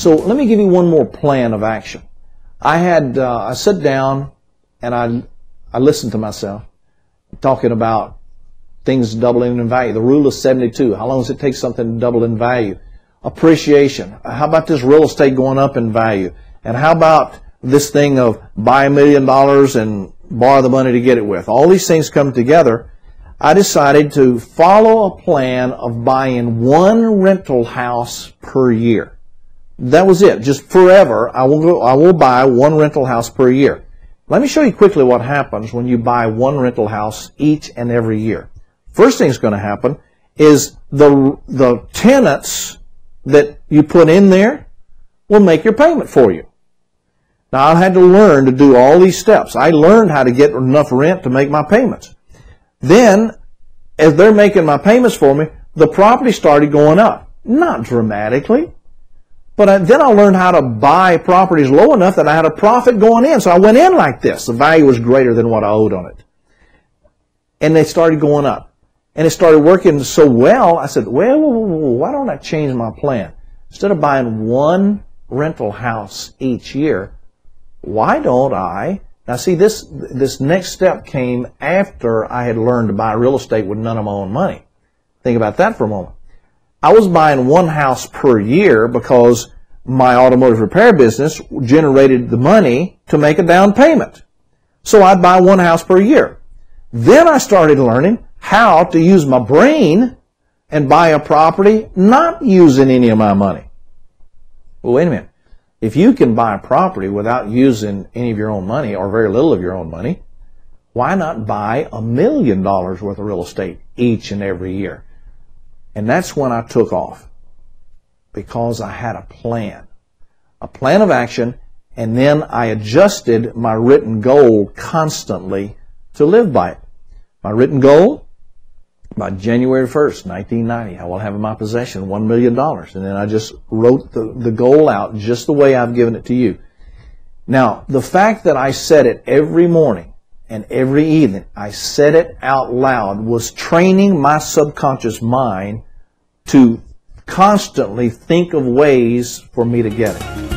So let me give you one more plan of action. I sat down and I listened to myself talking about things doubling in value. The rule of 72. How long does it take something to double in value? Appreciation. How about this real estate going up in value? And how about this thing of buy $1 million and borrow the money to get it with? All these things come together. I decided to follow a plan of buying one rental house per year. That was it. Just forever, I will buy one rental house per year. Let me show you quickly what happens when you buy one rental house each and every year. First thing that's going to happen is the tenants that you put in there will make your payment for you. Now, I had to learn to do all these steps. I learned how to get enough rent to make my payments. Then, as they're making my payments for me, the property started going up. Not dramatically. But then I learned how to buy properties low enough that I had a profit going in. So I went in like this. The value was greater than what I owed on it. And they started going up. And it started working so well, I said, well, why don't I change my plan? Instead of buying one rental house each year, why don't I? Now see, this next step came after I had learned to buy real estate with none of my own money. Think about that for a moment. I was buying one house per year because my automotive repair business generated the money to make a down payment. So I'd buy one house per year. Then I started learning how to use my brain and buy a property not using any of my money. Well, wait a minute. If you can buy a property without using any of your own money or very little of your own money, why not buy $1 million worth of real estate each and every year? And that's when I took off, because I had a plan of action, and then I adjusted my written goal constantly to live by it. My written goal, by January 1st, 1990, I will have in my possession $1 million. And then I just wrote the goal out just the way I've given it to you. Now, the fact that I said it every morning and every evening, I said it out loud, was training my subconscious mind to constantly think of ways for me to get it.